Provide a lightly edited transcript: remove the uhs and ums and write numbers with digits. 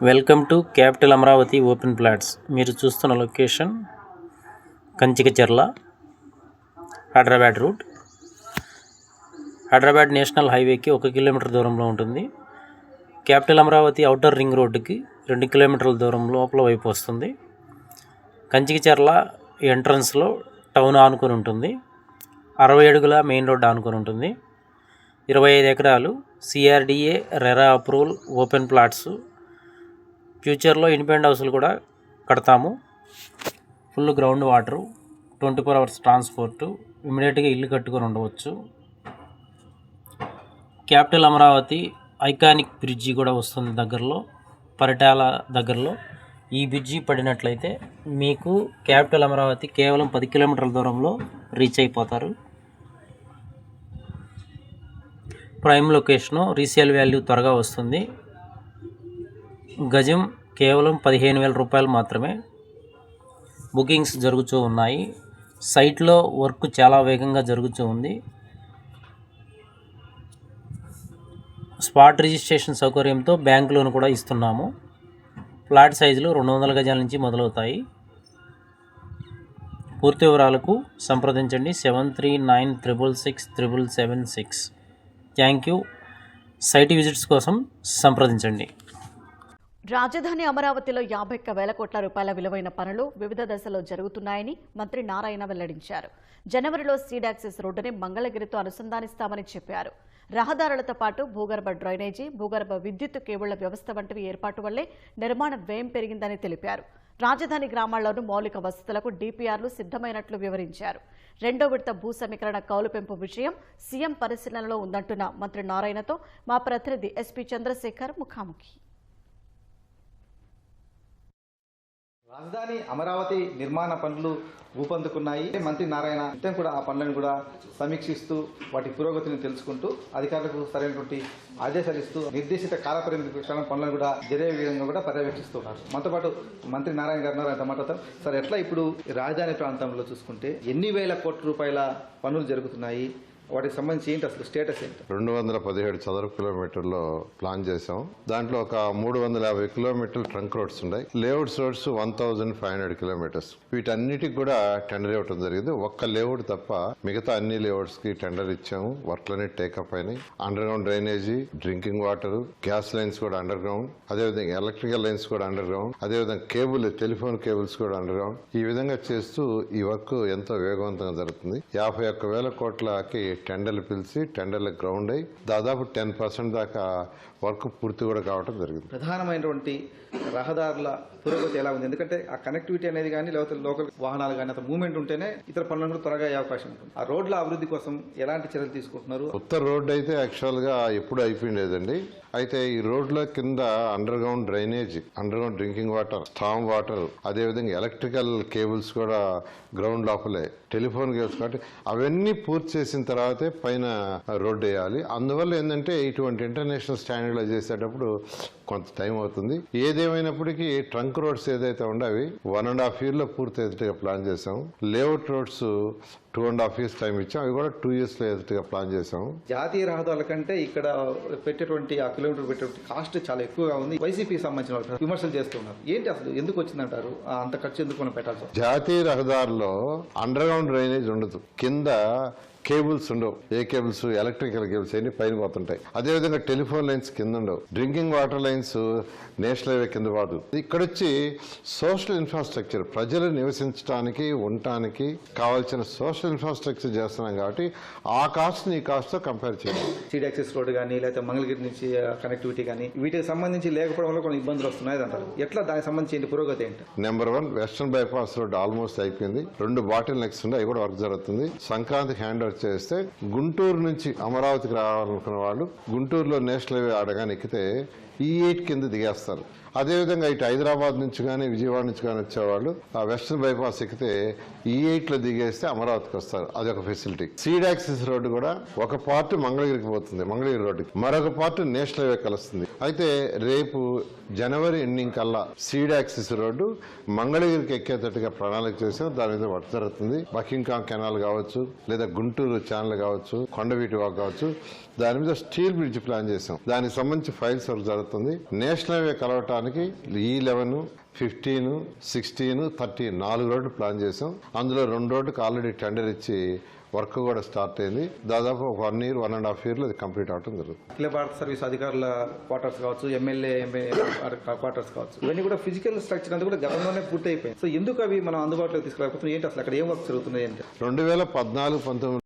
Welcome to capital Amaravati open plots. మీరు చూస్తున్న location Kanchikacherla, Hyderabad route. Hyderabad national హైవేకి 1 కిలోమీటర్ దూరంలో ఉంటుంది. క్యాపిటల్ అమరావతి ఔటర్ రింగ్ రోడ్డుకి 2 కిలోమీటర్ల దూరం లోపల వైపు వస్తుంది. కంచికచర్ల ఎంట్రన్స్లో టౌన్ ఆనుకొని ఉంటుంది. 60 అడుగుల మెయిన్ రోడ్ ఆనుకొని ఉంటుంది. 25 ఎకరాలు CRDA RERA approval open plots. ఫ్యూచర్లో ఇండిపెండెంట్ హౌస్లు కూడా కడతాము. Full ground water, 24 hours transport, ఇమీడియట్గా ఇల్లు కట్టుకొని ఉండవచ్చు. క్యాపిటల్ అమరావతి ఐకానిక్ బ్రిడ్జి కూడా వస్తుంది దగ్గరలో, పరిటాల దగ్గరలో. ఈ బ్రిడ్జి పడినట్లయితే మీకు క్యాపిటల్ అమరావతి కేవలం 10 కిలోమీటర్ల దూరంలో రీచ్ అయిపోతారు. ప్రైమ్ లొకేషను, రీసేల్ వాల్యూ త్వరగా వస్తుంది. గజం కేవలం 15,000 రూపాయలు మాత్రమే. బుకింగ్స్ జరుగుతూ ఉన్నాయి. సైట్లో వర్క్ చాలా వేగంగా జరుగుతూ ఉంది. స్పాట్ రిజిస్ట్రేషన్ సౌకర్యంతో బ్యాంక్ లోన్ కూడా ఇస్తున్నాము. ఫ్లాట్ సైజులు 200 గజాల నుంచి మొదలవుతాయి. పూర్తి వివరాలకు సంప్రదించండి 7396667776. Thank you. సైట్ విజిట్స్ కోసం సంప్రదించండి. రాజధాని అమరావతిలో 51,000 కోట్ల రూపాయల విలువైన పనులు వివిధ దశలో జరుగుతున్నాయని మంత్రి నారాయణ వెల్లడించారు. జనవరిలో సీడ్ యాక్సెస్ రోడ్డుని మంగళగిరితో అనుసంధానిస్తామని చెప్పారు. రహదారులతో పాటు భూగర్భ డ్రైనేజీ, భూగర్భ విద్యుత్ కేబుళ్ల వ్యవస్థ వంటివి ఏర్పాటు వల్లే నిర్మాణ వ్యయం పెరిగిందని తెలిపారు. రాజధాని గ్రామాల్లోనూ మౌలిక వసతులకు డిపిఆర్లు సిద్ధమైనట్లు వివరించారు. 2వ విడత భూ సమీకరణ కౌలు పెంపు విషయం సీఎం పరిశీలనలో ఉందంటున్న మంత్రి నారాయణతో మా ప్రతినిధి ఎస్పీ చంద్రశేఖర్ ముఖాముఖి. రాజధాని అమరావతి నిర్మాణ పనులు ఊపందుకున్నాయి. మంత్రి నారాయణ నిత్యం కూడా ఆ పనులను కూడా సమీక్షిస్తూ వాటి పురోగతిని తెలుసుకుంటూ అధికారులకు సరైనటువంటి ఆదేశాలు ఇస్తూ నిర్దేశిత కాలపరిమితి ప్రకారం పనులను కూడా జరిగే విధంగా కూడా పర్యవేక్షిస్తున్నారు. మనతో పాటు మంత్రి నారాయణ గారు ఉన్నారు. ఆయన మాట్లాడతారు. సార్, ఎట్లా ఇప్పుడు రాజధాని ప్రాంతంలో చూసుకుంటే ఎన్ని వేల కోట్ల రూపాయల పనులు జరుగుతున్నాయి, వాటికి సంబంధించి ఏంటి అసలు స్టేటస్ ఏంటి? 217 చదరపు కిలోమీటర్లో ప్లాన్ చేసాం. దాంట్లో ఒక 350 కిలోమీటర్లు ట్రంక్ రోడ్స్ ఉన్నాయి. Layouts roads 1500 kilometres. వీటన్నిటికి కూడా టెండర్ ఇవ్వడం జరిగింది. ఒక్క లేఅవుట్ తప్ప మిగతా అన్ని లేఅవుట్స్ కి టెండర్ ఇచ్చాము. వర్క్లన్నీ టేకప్ అయినాయి. Under ground drainage, drinking water, gas lines కూడా అండర్ గ్రౌండ్, అదేవిధంగా ఎలక్ట్రికల్ లైన్స్ కూడా అండర్ గ్రౌండ్, అదేవిధంగా టెలిఫోన్ కేబుల్స్ కూడా అండర్ గ్రౌండ్. ఈ విధంగా చేస్తూ ఈ వర్క్ ఎంతో వేగవంతంగా జరుగుతుంది. 51,000 కోట్లకి టెండర్లు పిలిచి టెండర్లు గ్రౌండ్ అయ్యి దాదాపు 10% దాకా వర్క్ పూర్తి కూడా కావడం జరిగింది. ప్రధానమైనటువంటి రహదారుల పురోగతి ఎలా ఉంది? ఎందుకంటే ఆ కనెక్టివిటీ అనేది కానీ లేకపోతే లోకల్ వాహనాలు కానీ అతను మూవ్మెంట్ ఉంటేనే ఇతర పనులను కూడా త్వరగా అయ్యే అవకాశం ఉంటుంది. ఆ రోడ్ల అభివృద్ధి కోసం ఎలాంటి చర్యలు తీసుకుంటున్నారు? ఉత్తర రోడ్డు అయితే యాక్చువల్ గా ఎప్పుడు అయిపోయిండేదండి. అయితే ఈ రోడ్ల కింద under ground drainage, under ground drinking water, storm water, అదేవిధంగా ఎలక్ట్రికల్ కేబుల్స్ కూడా గ్రౌండ్ లోపలే, టెలిఫోన్ కేబుల్స్ కాబట్టి అవన్నీ పూర్తి చేసిన తర్వాతే పైన రోడ్డు వేయాలి. అందువల్ల ఏంటంటే ఇటువంటి ఇంటర్నేషనల్ స్టాండర్డ్ చేసేటప్పుడు కొంత టైం అవుతుంది. ఏదేమైనప్పటికీ ట్రంక్ రోడ్స్ ఏదైతే ఉండవి 1.5 years లో పూర్తి అయ్యేట్టుగా ప్లాన్ చేసాం. లేఅవుట్ రోడ్స్ 2.5 years టైం ఇచ్చాం. అవి కూడా 2 years లో అయ్యేట్టుగా ప్లాన్ చేసాం. జాతీయ రహదారుల కంటే ఇక్కడ పెట్టేటువంటి ఆ కిలోమీటర్ పెట్టేటువంటి కాస్ట్ చాలా ఎక్కువగా ఉంది. వైసీపీకి సంబంధించిన విమర్శలు చేస్తున్నారు. ఏంటి అసలు ఎందుకు వచ్చిందంటారు? అంత ఖర్చు ఎందుకు మనం పెట్టాల్సి? జాతీయ రహదారుల్లో అండర్ గ్రౌండ్ డ్రైనేజ్ ఉండదు. కింద కేబుల్స్ ఉండవు. ఏ కేబుల్స్? ఎలక్ట్రికల్ కేబుల్స్ అన్ని పైన పోతుంటాయి. అదేవిధంగా టెలిఫోన్ లైన్స్ కింద ఉండవు. Drinking water lines national highway కింద పోదు. ఇక్కడొచ్చి సోషల్ ఇన్ఫ్రాస్ట్రక్చర్, ప్రజలు నివసించడానికి ఉండటానికి కావాల్సిన సోషల్ ఇన్ఫ్రాస్ట్రక్చర్ చేస్తున్నాం కాబట్టి ఆ కాస్ట్ ఈ కాస్ట్ తో కంపేర్ చేయాలి. సీడ్ యాక్సెస్ రోడ్ కానీ లేకపోతే మంగళగిరి నుంచి కనెక్టివిటీ కానీ వీటికి సంబంధించి లేకపోవడం వల్ల కొన్ని ఇబ్బందులు వస్తున్నాయి అంటారు. ఎట్లా దానికి సంబంధించి పురోగతి ఏంటి? Number 1 western bypass road almost అయిపోయింది. 2 బాటిల్ నెక్స్ ఉన్నాయి. అవి కూడా వర్క్ జరుగుతుంది. సంక్రాంతికి హ్యాండ్ ఓవర్ చేస్తే గుంటూరు నుంచి అమరావతికి రావాలనుకున్న వాళ్ళు గుంటూరులో నేషనల్ హైవే ఆడగానే ఎక్కితే E8 కింద దిగేస్తారు. అదేవిధంగా ఇటు హైదరాబాద్ నుంచి కానీ విజయవాడ నుంచి కానీ వచ్చేవాళ్ళు ఆ వెస్టర్న్ బైపాస్ ఎక్కితే E8 లో దిగేస్తే అమరావతికి వస్తారు. అదొక ఫెసిలిటీ. సీడ్ యాక్సెస్ రోడ్డు కూడా ఒక పార్ట్ మంగళగిరికి పోతుంది, మంగళగిరి రోడ్డుకి, మరొక పార్ట్ నేషనల్ హైవే కలుస్తుంది. అయితే రేపు జనవరి ఎండింగ్ కల్లా సీడ్ యాక్సెస్ రోడ్డు మంగళగిరికి ఎక్కేటట్టుగా ప్రణాళిక చేసాం. దాని మీద వర్క్ జరుగుతుంది. బకింగ్హామ్ కెనాల్ కావచ్చు, లేదా గుంటూరు ఛానల్ కావచ్చు, కొండవీటి వాక్ కావచ్చు, దాని మీద స్టీల్ బ్రిడ్జ్ ప్లాన్ చేసాం. దానికి సంబంధించి ఫైల్స్ వర్క్ జరుగుతుంది. జరుగుతుంది. నేషనల్ హైవే కలవటానికి E11, 15, 16, 13 4 రోడ్లు ప్లాన్ చేసాం. అందులో 2 రోడ్డుకి ఆల్రెడీ టెండర్ ఇచ్చి వర్క్ కూడా స్టార్ట్ అయింది. దాదాపు ఒక 1 year, 1.5 yearలో అది కంప్లీట్ అవడం జరుగుతుంది. అఖిల భారత సర్వీస్ అధికారుల క్వార్టర్స్ కావచ్చు, ఎమ్మెల్యే క్వార్టర్స్ కావచ్చు, ఇవన్నీ కూడా ఫిజికల్ స్ట్రక్చర్ అంతా కూడా గతంలోనే పూర్తి అయిపోయింది. సో ఎందుకు అవి మనం అందుబాటులో తీసుకురాకపోతున్నాం? ఏంటి అసలు అక్కడ ఏం వర్క్ జరుగుతున్నాయి అంటే 2014-19